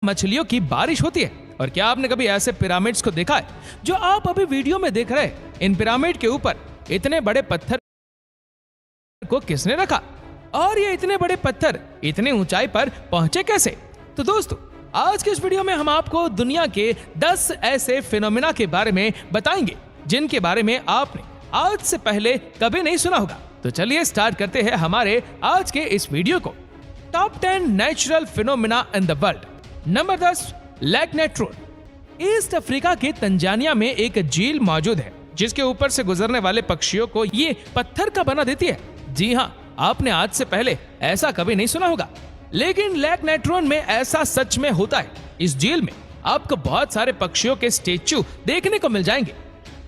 मछलियों की बारिश होती है। और क्या आपने कभी ऐसे पिरामिड्स को देखा है जो आप अभी वीडियो में देख रहे हैं? इन पिरामिड के ऊपर इतने बड़े पत्थर को किसने रखा और ये इतने बड़े पत्थर इतनी ऊंचाई पर पहुंचे कैसे? तो दोस्तों, आज के इस वीडियो में हम आपको दुनिया के 10 ऐसे फिनोमिना के बारे में बताएंगे जिनके बारे में आपने आज से पहले कभी नहीं सुना होगा। तो चलिए स्टार्ट करते हैं हमारे आज के इस वीडियो को। Top 10 natural phenomena in the world. Number 10, lake Natron. East Africa के तंजानिया में एक झील मौजूद है जिसके ऊपर से गुजरने वाले पक्षियों को ये पत्थर का बना देती है। जी हाँ, आपने आज से पहले ऐसा कभी नहीं सुना होगा, लेकिन लेक नेट्रोन में ऐसा सच में होता है। इस झील में आपको बहुत सारे पक्षियों के स्टेच्यू देखने को मिल जाएंगे।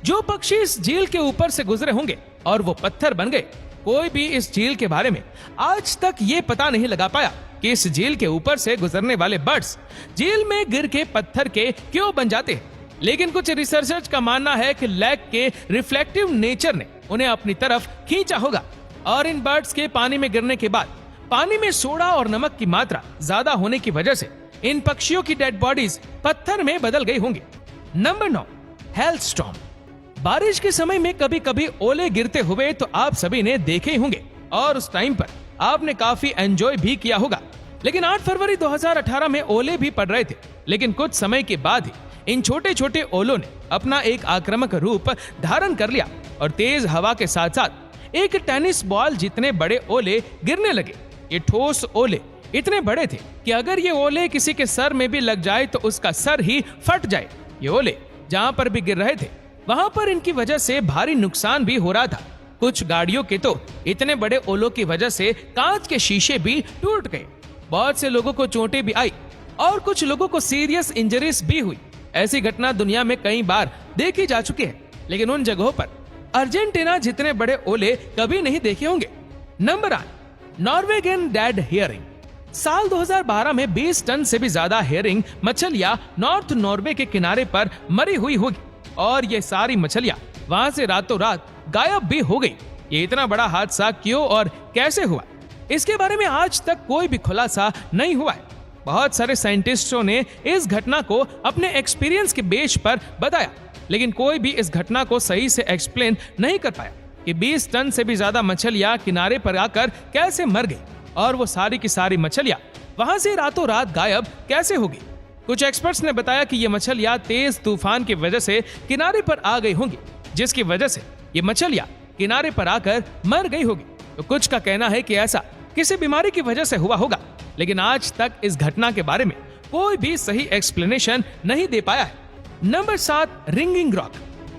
जो पक्षी इस झील के ऊपर से गुजरे होंगे और वो पत्थर बन गए, कोई भी इस झील के बारे में आज तक ये पता नहीं लगा पाया कि इस झील के ऊपर से गुजरने वाले बर्ड्स झील में गिर के पत्थर के क्यों बन जाते हैं। लेकिन कुछ रिसर्चर्स का मानना है कि लेक के रिफ्लेक्टिव नेचर ने उन्हें अपनी तरफ खींचा होगा और इन बर्ड्स के पानी में गिरने के बाद पानी में सोडा और नमक की मात्रा ज्यादा होने की वजह से इन पक्षियों की डेड बॉडीज पत्थर में बदल गई होंगी। Number 9, hailstorm. बारिश के समय में कभी कभी ओले गिरते हुए तो आप सभी ने देखे ही होंगे और उस टाइम पर आपने काफी एंजॉय भी किया होगा। लेकिन 8 फरवरी 2018 में ओले भी पड़ रहे थे, लेकिन कुछ समय के बाद ही इन छोटे छोटे ओलों ने अपना एक आक्रामक रूप धारण कर लिया और तेज हवा के साथ साथ एक टेनिस बॉल जितने बड़े ओले गिरने लगे। ये ठोस ओले इतने बड़े थे कि अगर ये ओले किसी के सर में भी लग जाए तो उसका सर ही फट जाए। ये ओले जहां पर भी गिर रहे थे वहां पर इनकी वजह से भारी नुकसान भी हो रहा था। कुछ गाड़ियों के तो इतने बड़े ओलों की वजह से कांच के शीशे भी टूट गए। बहुत से लोगों को चोटें भी आई और कुछ लोगों को सीरियस इंजरीज भी हुई। ऐसी घटना दुनिया में कई बार देखी जा चुकी है, लेकिन उन जगहों पर अर्जेंटीना जितने बड़े ओले कभी नहीं देखे होंगे। Number 8, Norwegian dead hearing. साल 2012 में 20 टन से भी ज्यादा हेयरिंग मछलियां नॉर्थ नॉर्वे के किनारे पर मरी हुई होगी और ये सारी मछलियां वहां से रातों रात गायब भी हो गई। ये इतना बड़ा हादसा क्यों और कैसे हुआ, इसके बारे में आज तक कोई भी खुलासा नहीं हुआ है। बहुत सारे साइंटिस्टों ने इस घटना को अपने एक्सपीरियंस के बेस पर बताया, लेकिन कोई भी इस घटना को सही से एक्सप्लेन नहीं कर पाया कि 20 टन से भी ज्यादा मछलियां किनारे पर आकर कैसे मर गई और वो सारी की सारी मछलियां वहां से रातों रात गायब कैसे हो गई। कुछ एक्सपर्ट्स ने बताया कि ये मछलियां तेज तूफान की वजह से किनारे पर आ गई होंगी, जिसकी वजह से ये मछलियां किनारे पर आकर मर गई होगी। तो कुछ का कहना है कि ऐसा किसी बीमारी की वजह से हुआ होगा, लेकिन आज तक इस घटना के बारे में कोई भी सही एक्सप्लेनेशन नहीं दे पाया है। Number 7, ringing rock.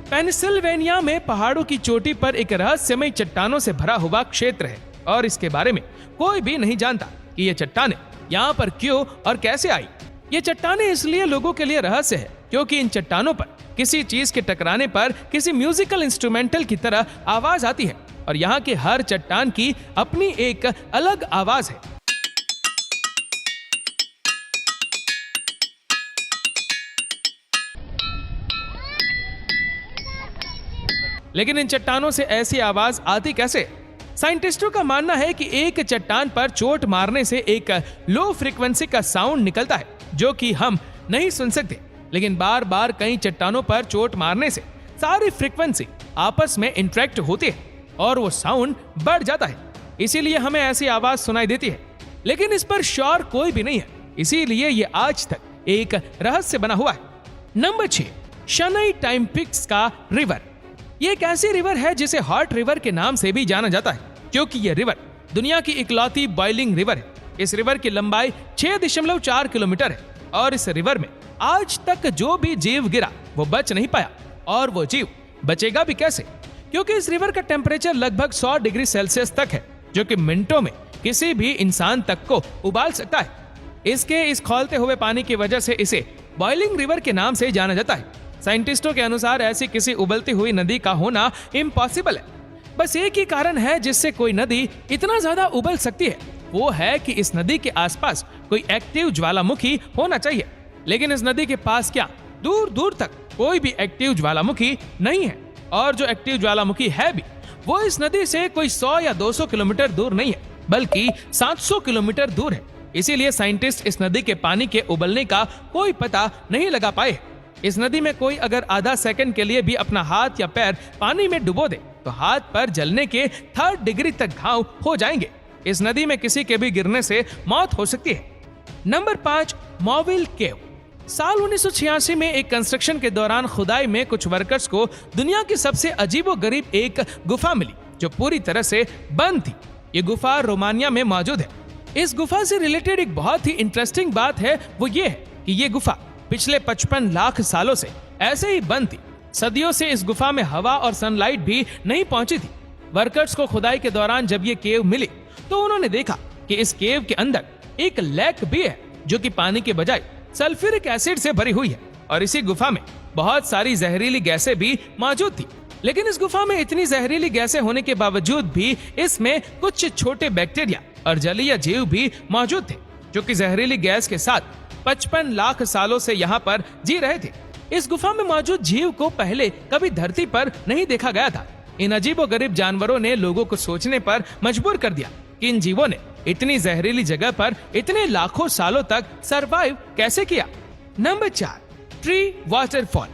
पेनिसिल्वेनिया में पहाड़ों की चोटी पर एक रहस्यमय चट्टानों से भरा हुआ क्षेत्र है और इसके बारे में कोई भी नहीं जानता कि ये चट्टानें यहाँ पर क्यों और कैसे आई। ये चट्टानें इसलिए लोगों के लिए रहस्य है क्योंकि इन चट्टानों पर किसी चीज के टकराने पर किसी म्यूजिकल इंस्ट्रूमेंटल की तरह आवाज आती है और यहाँ की हर चट्टान की अपनी एक अलग आवाज है। लेकिन इन चट्टानों से ऐसी आवाज आती कैसे? साइंटिस्टों का मानना है कि एक चट्टान पर चोट मारने से एक लो फ्रीक्वेंसी का साउंड निकलता है जो कि हम नहीं सुन सकते, लेकिन बार बार कई चट्टानों पर चोट मारने से सारी फ्रीक्वेंसी आपस में इंटरेक्ट होती है और वो साउंड बढ़ जाता है, इसीलिए हमें ऐसी आवाज सुनाई देती है। लेकिन इस पर श्योर कोई भी नहीं है, इसीलिए ये आज तक एक रहस्य बना हुआ है। नंबर 6, शनई टाइम्पिक्स का रिवर। ये एक ऐसी रिवर है जिसे हॉट रिवर के नाम से भी जाना जाता है क्योंकि ये रिवर दुनिया की इकलौती बॉइलिंग रिवर है। इस रिवर की लंबाई 6.4 किलोमीटर है और इस रिवर में आज तक जो भी जीव गिरा वो बच नहीं पाया और वो जीव बचेगा भी कैसे, क्योंकि इस रिवर का टेम्परेचर लगभग 100 डिग्री सेल्सियस तक है जो कि मिनटों में किसी भी इंसान तक को उबाल सकता है। इसके इस खौलते हुए पानी की वजह से इसे बॉइलिंग रिवर के नाम से जाना जाता है। साइंटिस्टों के अनुसार ऐसी किसी उबलती हुई नदी का होना इम्पॉसिबल है। बस एक ही कारण है जिससे कोई नदी इतना ज्यादा उबल सकती है, वो है कि इस नदी के आसपास कोई एक्टिव ज्वालामुखी होना चाहिए। लेकिन इस नदी के पास क्या दूर दूर तक कोई भी एक्टिव ज्वालामुखी नहीं है और जो एक्टिव ज्वालामुखी है भी वो इस नदी से कोई 100 या 200 किलोमीटर दूर नहीं है, बल्कि 700 किलोमीटर दूर है। इसीलिए साइंटिस्ट इस नदी के पानी के उबलने का कोई पता नहीं लगा पाए। इस नदी में कोई अगर आधा सेकंड के लिए भी अपना हाथ या पैर पानी में डुबो दे तो हाथ पर जलने के 3rd डिग्री तक घाव हो जाएंगे। इस नदी में किसी के भी गिरने से मौत हो सकती है। नंबर 5, मॉविल केव। साल 1986 में एक कंस्ट्रक्शन के दौरान खुदाई में कुछ वर्कर्स को दुनिया की सबसे अजीबोगरीब एक गुफा मिली जो पूरी तरह से बंद थी। ये गुफा रोमानिया में मौजूद है। इस गुफा से रिलेटेड एक बहुत ही इंटरेस्टिंग बात है, वो ये है कि ये गुफा पिछले 55 लाख सालों से ऐसे ही बंद थी। सदियों से इस गुफा में हवा और सनलाइट भी नहीं पहुंची थी। वर्कर्स को खुदाई के दौरान जब ये केव मिली तो उन्होंने देखा कि इस केव के अंदर एक लेक भी है जो कि पानी के बजाय सल्फ्यूरिक एसिड से भरी हुई है और इसी गुफा में बहुत सारी जहरीली गैसें भी मौजूद थी। लेकिन इस गुफा में इतनी जहरीली गैसें होने के बावजूद भी इसमें कुछ छोटे बैक्टीरिया और जलीय जीव भी मौजूद थे जो कि जहरीली गैस के साथ 55 लाख सालों से यहाँ पर जी रहे थे। इस गुफा में मौजूद जीव को पहले कभी धरती पर नहीं देखा गया था। इन अजीबोगरीब जानवरों ने लोगों को सोचने पर मजबूर कर दिया कि इन जीवों ने इतनी जहरीली जगह पर इतने लाखों सालों तक सरवाइव कैसे किया। Number 4, tree waterfall.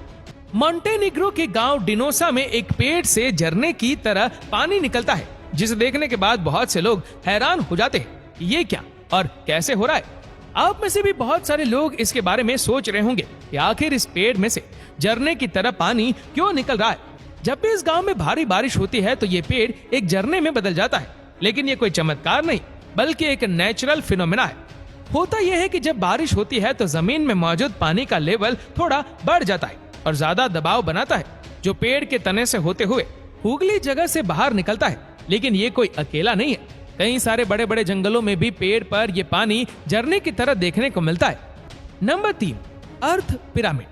मॉन्टेनिग्रो के गांव डिनोसा में एक पेड़ से झरने की तरह पानी निकलता है जिसे देखने के बाद बहुत से लोग हैरान हो जाते हैं ये क्या और कैसे हो रहा है। आप में से भी बहुत सारे लोग इसके बारे में सोच रहे होंगे कि आखिर इस पेड़ में से झरने की तरह पानी क्यों निकल रहा है। जब भी इस गांव में भारी बारिश होती है तो ये पेड़ एक झरने में बदल जाता है। लेकिन ये कोई चमत्कार नहीं बल्कि एक नेचुरल फिनोमेना है। होता यह है कि जब बारिश होती है तो जमीन में मौजूद पानी का लेवल थोड़ा बढ़ जाता है और ज्यादा दबाव बनाता है जो पेड़ के तने से होते हुए उगली जगह से बाहर निकलता है। लेकिन ये कोई अकेला नहीं है, कई सारे बड़े बड़े जंगलों में भी पेड़ पर ये पानी झरने की तरह देखने को मिलता है। नंबर 3, अर्थ पिरामिड।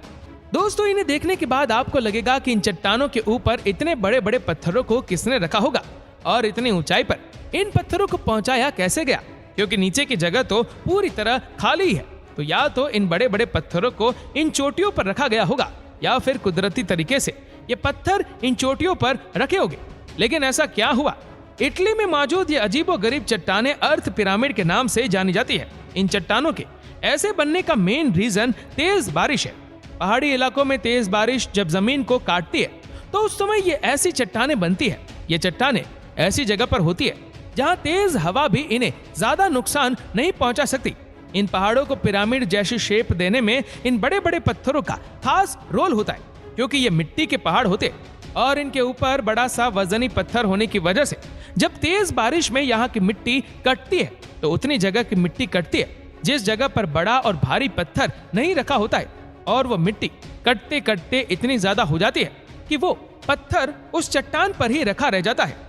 दोस्तों, इन्हें देखने के बाद आपको लगेगा कि इन चट्टानों के ऊपर इतने बड़े बड़े पत्थरों को किसने रखा होगा और इतनी ऊंचाई पर इन पत्थरों को पहुंचाया कैसे गया, क्योंकि नीचे की जगह तो पूरी तरह खाली है। तो या तो इन बड़े बड़े पत्थरों को इन चोटियों पर रखा गया होगा या फिर कुदरती तरीके से ये पत्थर इन चोटियों पर रखे होंगे। लेकिन ऐसा क्या हुआ? इटली में मौजूद ये अजीबोगरीब चट्टानें अर्थ पिरामिड के नाम से जानी जाती है। इन चट्टानों के ऐसे बनने का मेन रीजन तेज बारिश है। पहाड़ी इलाकों में तेज बारिश जब जमीन को काटती है तो उस समय ये ऐसी चट्टानें बनती है। ये चट्टानें ऐसी जगह पर होती है जहां तेज हवा भी इन्हें ज्यादा नुकसान नहीं पहुंचा सकती। इन पहाड़ों को पिरामिड जैसी शेप देने में इन बड़े बड़े पत्थरों का खास रोल होता है, क्योंकि ये मिट्टी के पहाड़ होते और इनके ऊपर बड़ा सा वजनी पत्थर होने की वजह से जब तेज बारिश में यहाँ की मिट्टी कटती है तो उतनी जगह की मिट्टी कटती है जिस जगह पर बड़ा और भारी पत्थर नहीं रखा होता है, और वो मिट्टी कटते कटते इतनी ज्यादा हो जाती है कि वो पत्थर उस चट्टान पर ही रखा रह जाता है।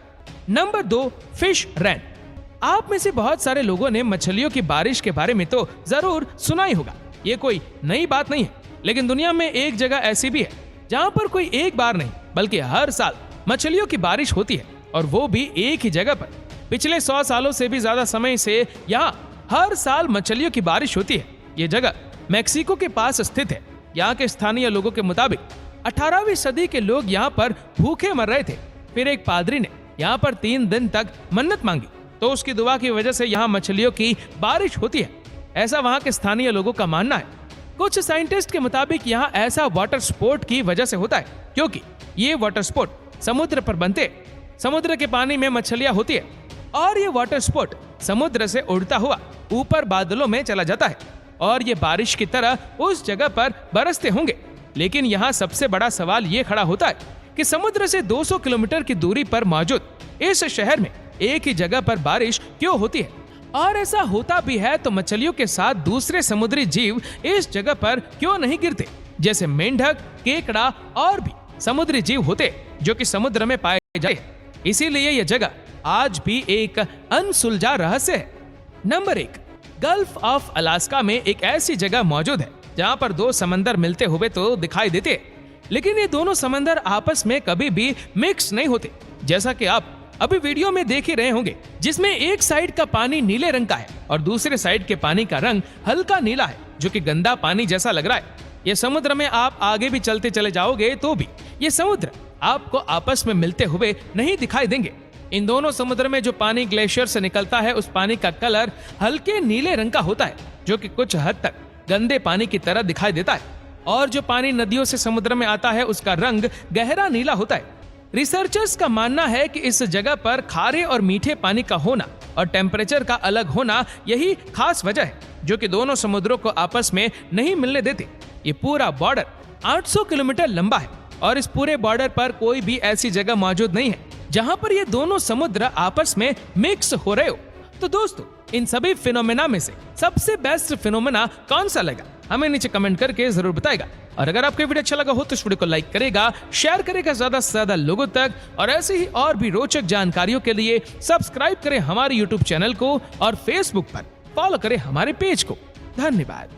नंबर 2, फिश रैन। आप में से बहुत सारे लोगों ने मछलियों की बारिश के बारे में तो जरूर सुना ही होगा। ये कोई नई बात नहीं है, लेकिन दुनिया में एक जगह ऐसी भी है जहाँ पर कोई एक बार नहीं बल्कि हर साल मछलियों की बारिश होती है, और वो भी एक ही जगह पर। पिछले 100 सालों से भी ज्यादा समय से यहाँ हर साल मछलियों की बारिश होती है। ये जगह मैक्सिको के पास स्थित है। यहाँ के स्थानीय लोगों के मुताबिक 18वीं सदी के लोग यहाँ पर भूखे मर रहे थे। फिर एक पादरी ने यहाँ पर 3 दिन तक मन्नत मांगी तो उसकी दुआ की वजह से यहाँ मछलियों की बारिश होती है, ऐसा वहाँ के स्थानीय लोगों का मानना है। कुछ साइंटिस्ट के मुताबिक यहाँ ऐसा वाटर स्पोर्ट की वजह से होता है क्योंकि ये वाटर स्पोर्ट समुद्र पर बनते हैं। समुद्र के पानी में मछलियां होती है और ये वाटर स्पोर्ट समुद्र से उड़ता हुआ ऊपर बादलों में चला जाता है और ये बारिश की तरह उस जगह पर बरसते होंगे। लेकिन यहाँ सबसे बड़ा सवाल ये खड़ा होता है कि समुद्र से 200 किलोमीटर की दूरी पर मौजूद इस शहर में एक ही जगह पर बारिश क्यों होती है, और ऐसा होता भी है तो मछलियों के साथ दूसरे समुद्री जीव इस जगह पर क्यों नहीं गिरते, जैसे मेंढक, केकड़ा और भी समुद्री जीव होते जो कि समुद्र में पाए जाते। इसीलिए यह जगह आज भी एक अनसुलझा रहस्य है। नंबर 1, गल्फ ऑफ अलास्का में एक ऐसी जगह मौजूद है जहां पर 2 समंदर मिलते हुए तो दिखाई देते हैं, लेकिन ये दोनों समंदर आपस में कभी भी मिक्स नहीं होते। जैसा कि आप अभी वीडियो में देख ही रहे होंगे, जिसमें एक साइड का पानी नीले रंग का है और दूसरे साइड के पानी का रंग हल्का नीला है जो कि गंदा पानी जैसा लग रहा है। ये समुद्र में आप आगे भी चलते चले जाओगे तो भी ये समुद्र आपको आपस में मिलते हुए नहीं दिखाई देंगे। इन दोनों समुद्र में जो पानी ग्लेशियर से निकलता है उस पानी का कलर हल्के नीले रंग का होता है, जो कि कुछ हद तक गंदे पानी की तरह दिखाई देता है। और जो पानी नदियों से समुद्र में आता है उसका रंग गहरा नीला होता है। रिसर्चर्स का मानना है कि इस जगह पर खारे और मीठे पानी का होना और टेम्परेचर का अलग होना यही खास वजह है जो कि दोनों समुद्रों को आपस में नहीं मिलने देते। ये पूरा बॉर्डर 800 किलोमीटर लंबा है और इस पूरे बॉर्डर पर कोई भी ऐसी जगह मौजूद नहीं है जहां पर ये दोनों समुद्र आपस में मिक्स हो रहे हो। तो दोस्तों, इन सभी फिनोमेना में से सबसे बेस्ट फिनोमेना कौन सा लगा हमें नीचे कमेंट करके जरूर बताएगा। और अगर आपको वीडियो अच्छा लगा हो तो इस वीडियो को लाइक करेगा, शेयर करेगा ज्यादा से ज्यादा लोगों तक, और ऐसे ही और भी रोचक जानकारियों के लिए सब्सक्राइब करें हमारे यूट्यूब चैनल को और फेसबुक पर फॉलो करें हमारे पेज को। धन्यवाद।